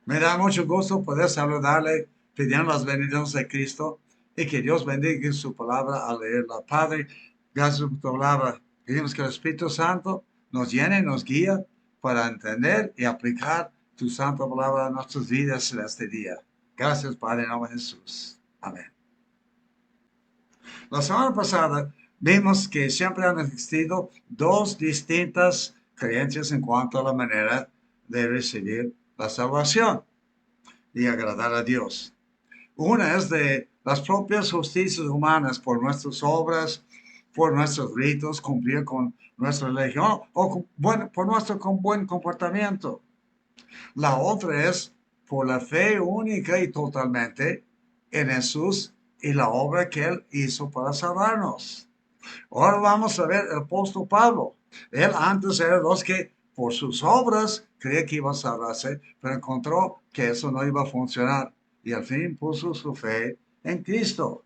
Me da mucho gusto poder saludarle, pidiendo las bendiciones de Cristo y que Dios bendiga su palabra al leerla. Padre, gracias por tu palabra. Pedimos que el Espíritu Santo nos llene y nos guíe para entender y aplicar tu santa palabra a nuestras vidas en este día. Gracias, Padre, en nombre de Jesús. Amén. La semana pasada vimos que siempre han existido dos distintas creencias en cuanto a la manera de recibir la salvación y agradar a Dios. Una es de las propias justicias humanas por nuestras obras, por nuestros ritos, cumplir con nuestra religión o por nuestro buen comportamiento. La otra es por la fe única y totalmente en Jesús y la obra que Él hizo para salvarnos. Ahora vamos a ver el apóstol Pablo. Él antes era los que por sus obras creía que iba a salvarse, pero encontró que eso no iba a funcionar y al fin puso su fe en Cristo.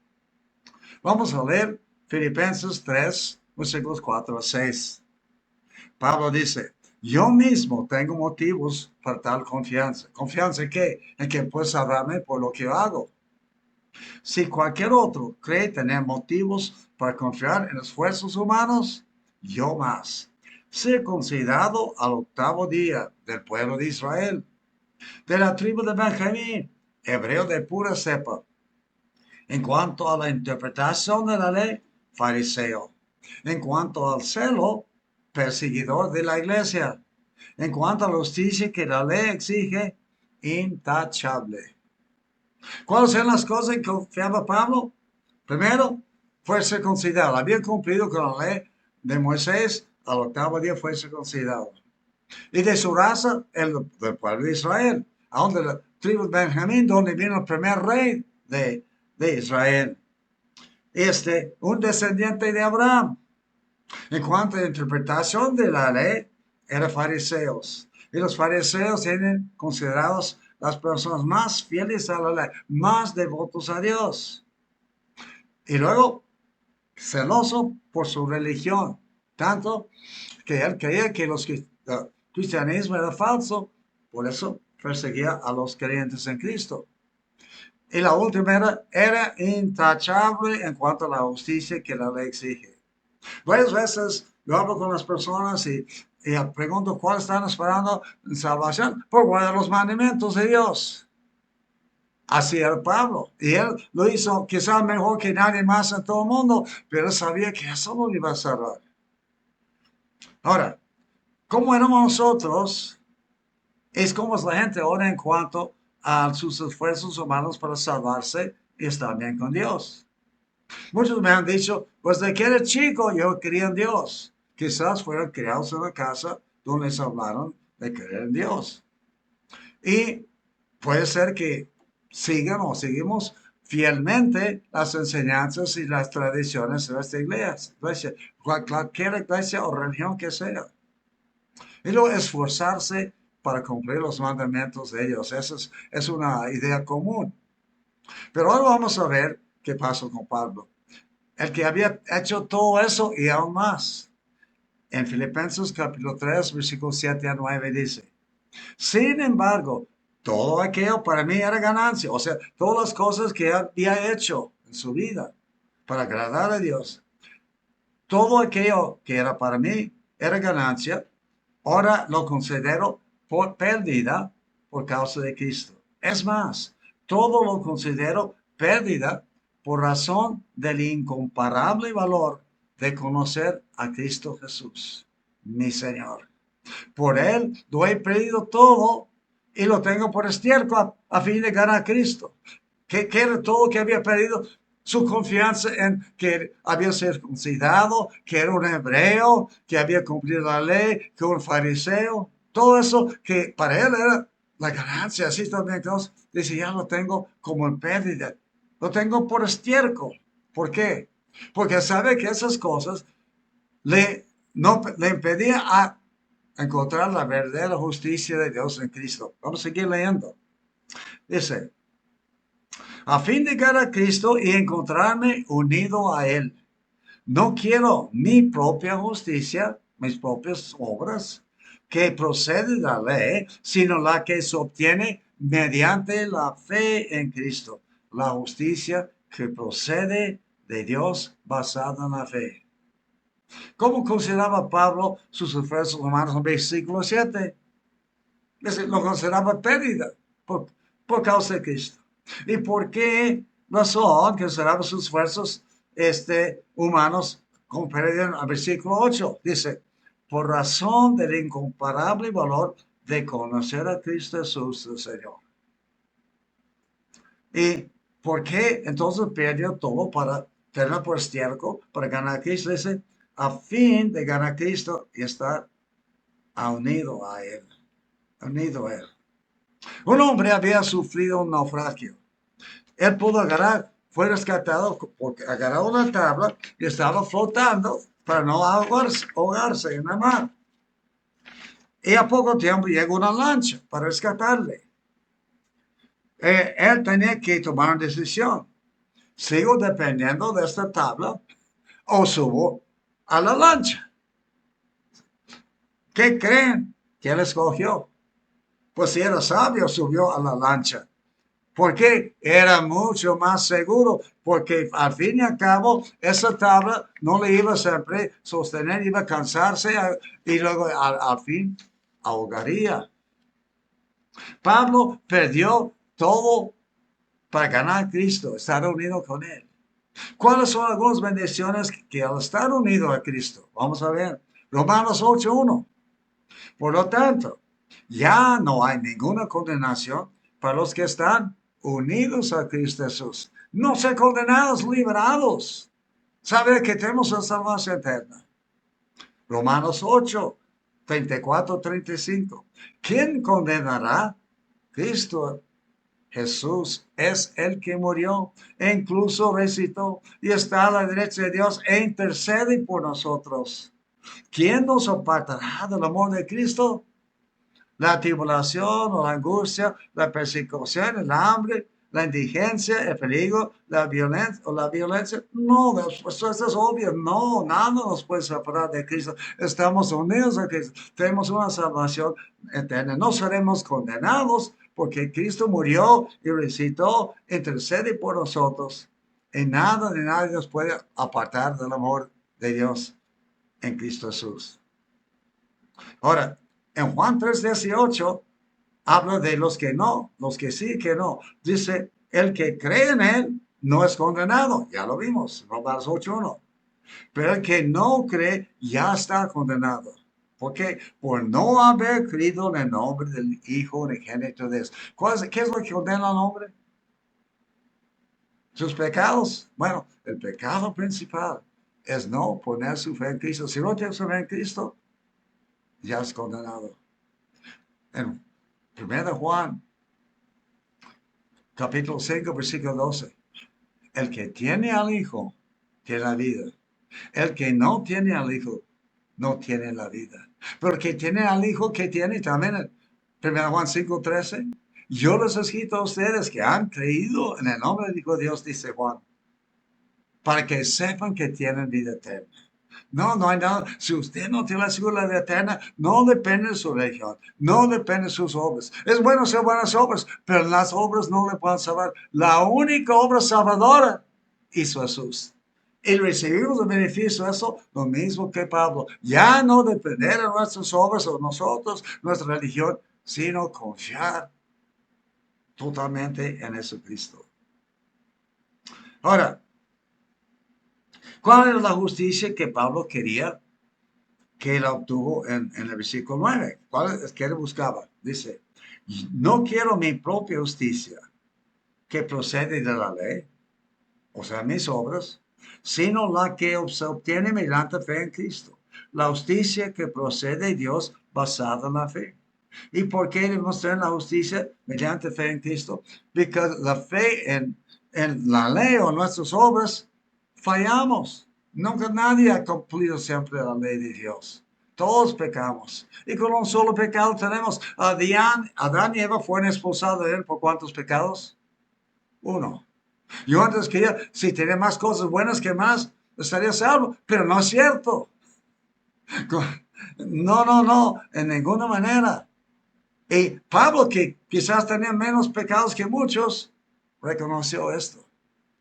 Vamos a leer Filipenses 3, versículos 4 a 6. Pablo dice, yo mismo tengo motivos para tal confianza. ¿Confianza en qué? En que puede salvarme por lo que yo hago. Si cualquier otro cree tener motivos para confiar en esfuerzos humanos, yo más. Circuncidado al octavo día del pueblo de Israel, de la tribu de Benjamín, hebreo de pura cepa. En cuanto a la interpretación de la ley, fariseo. En cuanto al celo, perseguidor de la iglesia. En cuanto a la justicia que la ley exige, intachable. ¿Cuáles eran las cosas en que confiaba Pablo? Primero, fue circuncidado. Había cumplido con la ley de Moisés, al octavo día fue circuncidado. Y de su raza, el del pueblo de Israel, aún de la tribu de Benjamín, donde vino el primer rey de Israel. Un descendiente de Abraham. En cuanto a la interpretación de la ley, eran fariseos. Y los fariseos eran considerados las personas más fieles a la ley, más devotos a Dios. Y luego, celoso por su religión, tanto que él creía que el cristianismo era falso, por eso perseguía a los creyentes en Cristo. Y la última era intachable en cuanto a la justicia que la ley exige. Varias veces yo hablo con las personas y pregunto cuál están esperando en salvación por guardar los mandamientos de Dios. Así era Pablo. Y él lo hizo quizás mejor que nadie más en todo el mundo, pero él sabía que eso no iba a salvar. Ahora, ¿cómo éramos nosotros? Es como es la gente ahora en cuanto a sus esfuerzos humanos para salvarse y estar bien con Dios. Muchos me han dicho, pues de que era chico yo quería en Dios. Quizás fueron criados en la casa donde les hablaron de creer en Dios. Y puede ser que sigan o seguimos fielmente las enseñanzas y las tradiciones de esta iglesia, cualquier iglesia o religión que sea. Y luego esforzarse para cumplir los mandamientos de ellos. Esa es una idea común. Pero ahora vamos a ver qué pasó con Pablo. El que había hecho todo eso y aún más. En Filipenses capítulo 3, versículo 7 a 9 dice, sin embargo, todo aquello para mí era ganancia. O sea, todas las cosas que había hecho en su vida para agradar a Dios, todo aquello que era para mí era ganancia, ahora lo considero por pérdida por causa de Cristo. Es más, todo lo considero pérdida por razón del incomparable valor de conocer a Cristo Jesús, mi Señor. Por Él lo he perdido todo y lo tengo por estiércol a fin de ganar a Cristo. ¿Qué era todo lo que había perdido? Su confianza en que había circuncidado, que era un hebreo, que había cumplido la ley, que era un fariseo. Todo eso que para él era la ganancia. Así también Dios dice, ya lo tengo como en pérdida. Lo tengo por estiércol. ¿Por qué? Porque sabe que esas cosas no, le impedían a encontrar la verdadera justicia de Dios en Cristo. Vamos a seguir leyendo. Dice, a fin de llegar a Cristo y encontrarme unido a Él. No quiero mi propia justicia, mis propias obras, que procede de la ley, sino la que se obtiene mediante la fe en Cristo, la justicia que procede de Dios basada en la fe. ¿Cómo consideraba Pablo sus esfuerzos humanos en versículo 7? Lo consideraba pérdida por, por causa de Cristo. ¿Y por qué razón consideraba sus esfuerzos humanos con pérdida? En el versículo 8 dice, por razón del incomparable valor de conocer a Cristo Jesús, el Señor. ¿Y por qué entonces perdió todo para tener por estiércol, para ganar a Cristo? Dice, a fin de ganar a Cristo y estar unido a Él. Unido a Él. Un hombre había sufrido un naufragio. Él pudo agarrar, fue rescatado porque agarró una tabla y estaba flotando para no ahogarse en la mar. Y a poco tiempo llegó una lancha para rescatarle. Él tenía que tomar una decisión. ¿Sigo dependiendo de esta tabla o subo a la lancha? ¿Qué creen que él escogió? Pues si era sabio, subió a la lancha. Porque era mucho más seguro, porque al fin y al cabo esa tabla no le iba a siempre sostener, iba a cansarse y luego al fin ahogaría. Pablo perdió todo para ganar a Cristo, estar unido con Él. ¿Cuáles son algunas bendiciones que al estar unido a Cristo? Vamos a ver. Romanos 8:1. Por lo tanto, ya no hay ninguna condenación para los que están unidos a Cristo Jesús. No ser condenados, liberados. Saber que tenemos la salvación eterna. Romanos 8:34-35. ¿Quién condenará? Cristo Jesús es el que murió e incluso resucitó y está a la derecha de Dios e intercede por nosotros. ¿Quién nos apartará del amor de Cristo? La tribulación o la angustia, la persecución, el hambre, la indigencia, el peligro, la violencia. No, pues eso es obvio. No, nada nos puede separar de Cristo. Estamos unidos a Cristo. Tenemos una salvación eterna. No seremos condenados porque Cristo murió y resucitó, intercede por nosotros. Y nada ni nadie nos puede apartar del amor de Dios en Cristo Jesús. Ahora, en Juan 3:18 habla de los que no, los que sí, que no. Dice, el que cree en Él no es condenado. Ya lo vimos, Romanos 8:1. Pero el que no cree ya está condenado. ¿Por qué? Por no haber creído en el nombre del Hijo unigénito de Dios. ¿Qué es lo que condena al hombre? Sus pecados. Bueno, el pecado principal es no poner su fe en Cristo. Si no tienes su fe en Cristo, ya es condenado. En 1 Juan, capítulo 5, versículo 12. El que tiene al Hijo, tiene la vida. El que no tiene al Hijo, no tiene la vida. Pero el que tiene al Hijo, que tiene también, en 1 Juan 5:13. Yo les he escrito a ustedes que han creído en el nombre del Hijo de Dios, dice Juan, para que sepan que tienen vida eterna. No, no hay nada. Si usted no tiene la seguridad eterna, no depende de su religión, no depende de sus obras. Es bueno hacer buenas obras, pero las obras no le pueden salvar. La única obra salvadora hizo Jesús. Y recibimos el beneficio de eso, lo mismo que Pablo. Ya no depender de nuestras obras o nosotros, nuestra religión, sino confiar totalmente en Jesucristo. Ahora, ¿cuál era la justicia que Pablo quería que él obtuvo en el versículo 9? ¿Cuál es que él buscaba? Dice, no quiero mi propia justicia que procede de la ley, o sea, mis obras, sino la que se obtiene mediante fe en Cristo. La justicia que procede de Dios basada en la fe. ¿Y por qué debemos tener la justicia mediante fe en Cristo? Porque la fe en la ley o nuestras obras fallamos. Nunca nadie ha cumplido siempre la ley de Dios. Todos pecamos. Y con un solo pecado tenemos Adán y Eva fueron expulsados de él por ¿cuántos pecados? Uno. Yo antes quería, si tenía más cosas buenas que más, estaría salvo. Pero no es cierto. No, en ninguna manera. Y Pablo, que quizás tenía menos pecados que muchos, reconoció esto.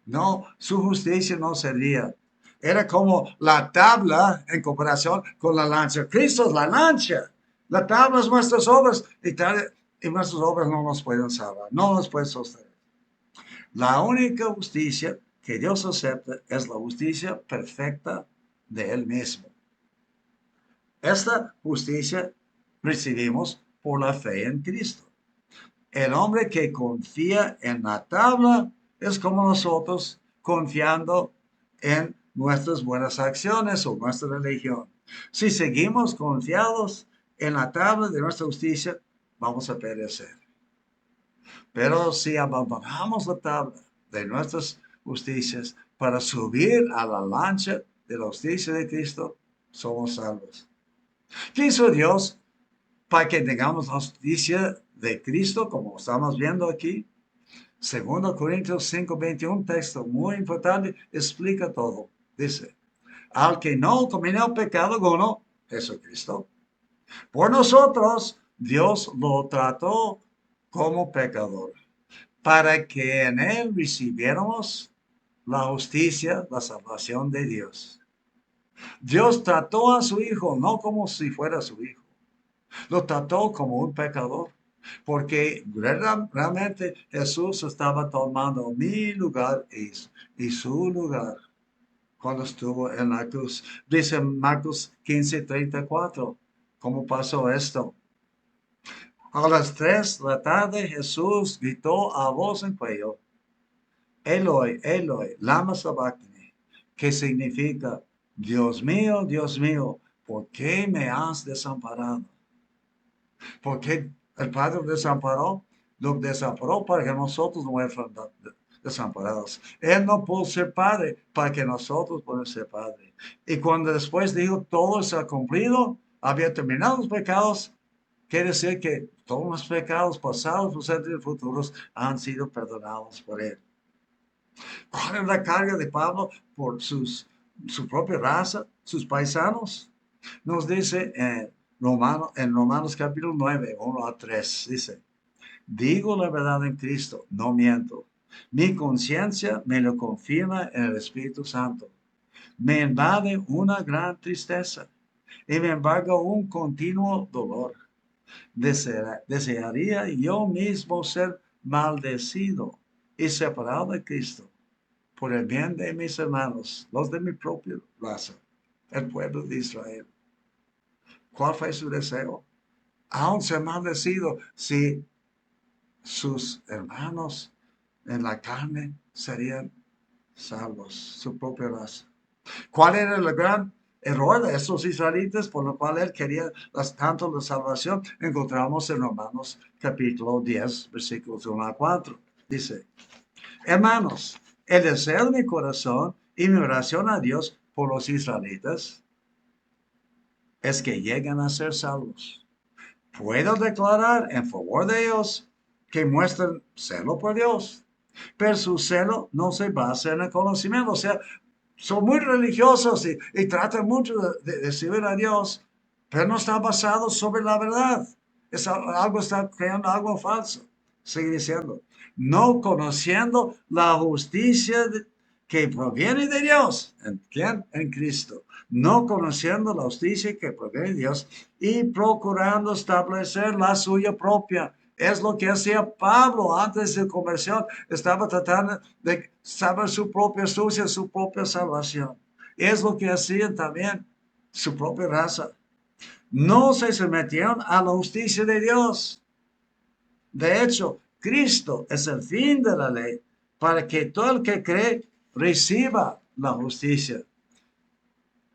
No, su justicia no servía. Era como la tabla en comparación con la lancha. Cristo es la lancha. La tabla es nuestras obras y nuestras obras no nos pueden salvar, no nos pueden sostener. La única justicia que Dios acepta es la justicia perfecta de Él mismo. Esta justicia recibimos por la fe en Cristo. El hombre que confía en la tabla es como nosotros confiando en nuestras buenas acciones o nuestra religión. Si seguimos confiados en la tabla de nuestra justicia, vamos a perecer. Pero si abandonamos la tabla de nuestras justicias para subir a la lancha de la justicia de Cristo, somos salvos. ¿Qué hizo Dios para que tengamos la justicia de Cristo, como estamos viendo aquí? 2 Corintios 5:21, texto muy importante, explica todo. Dice, al que no cometió pecado alguno, Jesucristo, por nosotros Dios lo trató como pecador, para que en él recibiéramos la justicia, la salvación de Dios. Dios trató a su hijo no como si fuera su hijo, lo trató como un pecador, porque realmente Jesús estaba tomando mi lugar y su lugar cuando estuvo en la cruz. Dice Marcos 15:34, ¿cómo pasó esto? A las 3 de la tarde Jesús gritó a voz en cuello, Eloi, Eloi, lama sabachthani, que significa, Dios mío, ¿por qué me has desamparado? Porque el Padre desamparó, lo desamparó para que nosotros no fuéramos desamparados. Él no pudo ser Padre para que nosotros podamos ser Padre. Y cuando después dijo, todo se ha cumplido, había terminado los pecados, quiere decir que todos los pecados pasados, presentes y futuros han sido perdonados por Él. ¿Cuál es la carga de Pablo por su propia raza, sus paisanos? Nos dice en Romanos capítulo 9, 1 a 3, dice, digo la verdad en Cristo, no miento. Mi conciencia me lo confirma en el Espíritu Santo. Me invade una gran tristeza y me embarga un continuo dolor. Desearía yo mismo ser maldecido y separado de Cristo por el bien de mis hermanos, los de mi propia raza, el pueblo de Israel. ¿Cuál fue su deseo? Aún ser maldecido si sus hermanos en la carne serían salvos, su propia raza. ¿Cuál era el gran error de estos israelitas por lo cual él quería tanto la salvación? Encontramos en Romanos capítulo 10, versículos 1 a 4. Dice, hermanos, el deseo de mi corazón y mi oración a Dios por los israelitas es que lleguen a ser salvos. Puedo declarar en favor de ellos que muestran celo por Dios, pero su celo no se basa en el conocimiento. O sea, son muy religiosos y tratan mucho de servir a Dios, pero no está basado sobre la verdad. Está creando algo falso. Sigue diciendo, no conociendo la justicia que proviene de Dios. ¿En quién? En Cristo. No conociendo la justicia que proviene de Dios y procurando establecer la suya propia. Es lo que hacía Pablo antes de su conversión. Estaba tratando de saber su propia astucia, su propia salvación. Es lo que hacían también su propia raza. No se sometieron a la justicia de Dios. De hecho, Cristo es el fin de la ley para que todo el que cree reciba la justicia.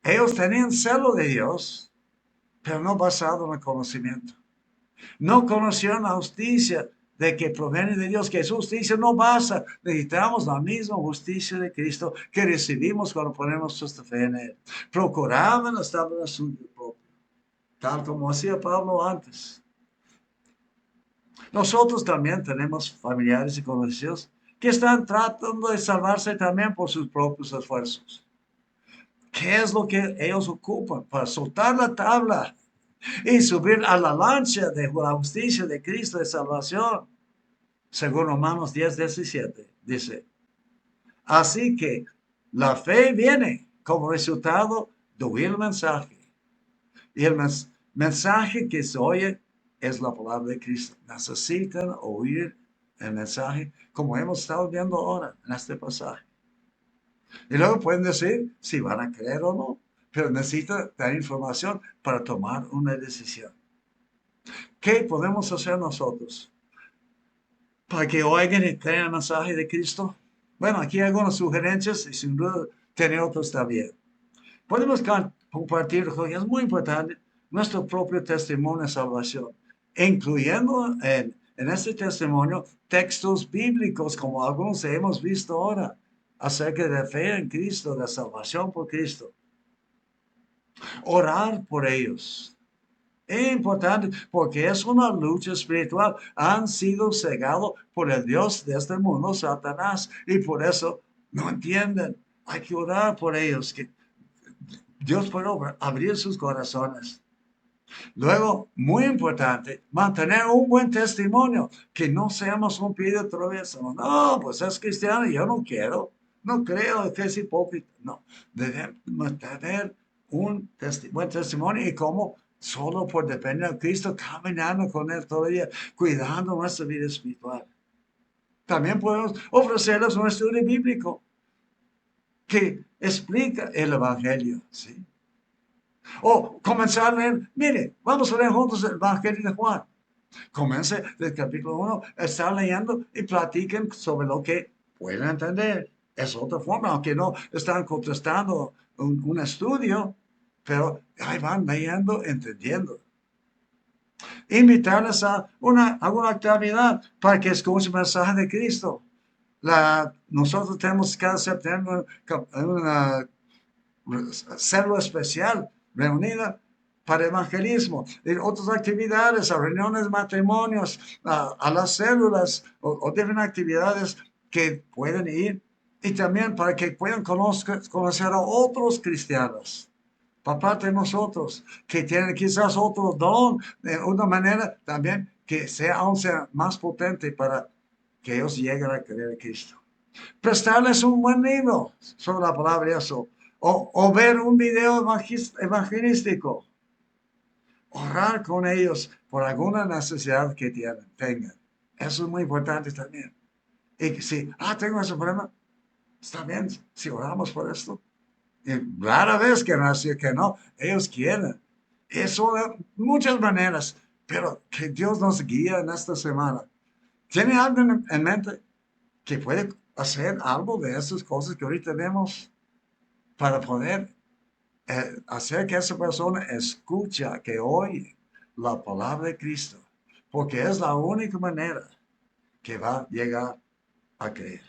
Ellos tenían celo de Dios, pero no basado en el conocimiento. No conocieron la justicia de que proviene de Dios, que su justicia no basta. Necesitamos la misma justicia de Cristo que recibimos cuando ponemos nuestra fe en Él. Procuraban establecer su propio, tal como hacía Pablo antes. Nosotros también tenemos familiares y conocidos que están tratando de salvarse también por sus propios esfuerzos. ¿Qué es lo que ellos ocupan? Para soltar la tabla y subir a la lancha de la justicia de Cristo de salvación. Según Romanos 10:17, dice, así que la fe viene como resultado de oír el mensaje. Y el mensaje que se oye es la palabra de Cristo. Necesitan oír el mensaje como hemos estado viendo ahora en este pasaje. Y luego pueden decir si van a creer o no, pero necesitan dar información para tomar una decisión. ¿Qué podemos hacer nosotros para que oigan y crean el mensaje de Cristo? Bueno, aquí hay algunas sugerencias y sin duda tener otros también. Podemos compartir, es muy importante, nuestro propio testimonio de salvación, incluyendo en este testimonio textos bíblicos como algunos hemos visto ahora acerca de la fe en Cristo, de salvación por Cristo. Orar por ellos. Es importante porque es una lucha espiritual. Han sido cegados por el Dios de este mundo, Satanás, y por eso no entienden. Hay que orar por ellos, que Dios puede abrir sus corazones. Luego, muy importante, mantener un buen testimonio, que no seamos un pie de tropiezo. No, pues es cristiano, yo no quiero, no creo que es hipócrita. No, debemos mantener un buen testimonio y como solo por depender de Cristo, caminando con Él todo el día, cuidando nuestra vida espiritual. También podemos ofrecerles un estudio bíblico que explica el Evangelio, ¿sí? O comenzar a leer, mire, vamos a leer juntos el Evangelio de Juan. Comience del capítulo 1, están leyendo y platiquen sobre lo que pueden entender. Es otra forma, aunque no están contestando un estudio, pero ahí van leyendo, entendiendo. Invitarles a alguna actividad para que escuchen el mensaje de Cristo. Nosotros tenemos cada septiembre una célula especial reunida para evangelismo, y otras actividades, a reuniones, matrimonios, a las células o diferentes actividades que pueden ir, y también para que puedan conocer a otros cristianos, para parte de nosotros, que tienen quizás otro don, de una manera también que aún sea más potente para que ellos lleguen a creer en Cristo. Prestarles un buen libro sobre la palabra de eso, o ver un video evangelístico, orar con ellos por alguna necesidad que tengan. Eso es muy importante también. Y si, tengo ese problema, está bien, si oramos por esto. Y rara vez que decir que no, ellos quieren. Eso de muchas maneras, pero que Dios nos guíe en esta semana. ¿Tiene alguien en mente que puede hacer algo de esas cosas que ahorita vemos para poder hacer que esa persona escucha, que oye la palabra de Cristo? Porque es la única manera que va a llegar a creer.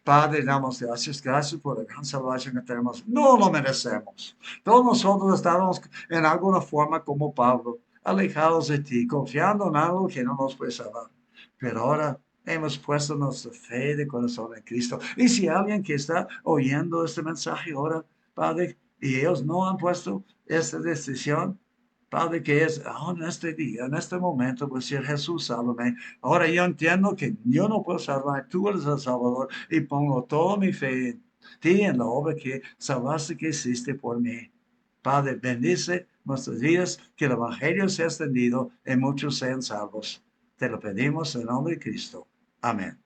Padre, damos gracias por la gran salvación que tenemos. No lo merecemos. Todos nosotros estamos en alguna forma como Pablo, alejados de ti, confiando en algo que no nos puede salvar. Pero ahora hemos puesto nuestra fe de corazón en Cristo. Y si alguien que está oyendo este mensaje ahora, Padre, y ellos no han puesto esta decisión, Padre, que es en este día, en este momento, pues decir, Jesús, sálvame. Ahora yo entiendo que yo no puedo salvar, tú eres el Salvador, y pongo toda mi fe en ti, en la obra que salvaste, que hiciste por mí. Padre, bendice nuestros días, que el Evangelio sea extendido y muchos sean salvos. Te lo pedimos en el nombre de Cristo. Amén.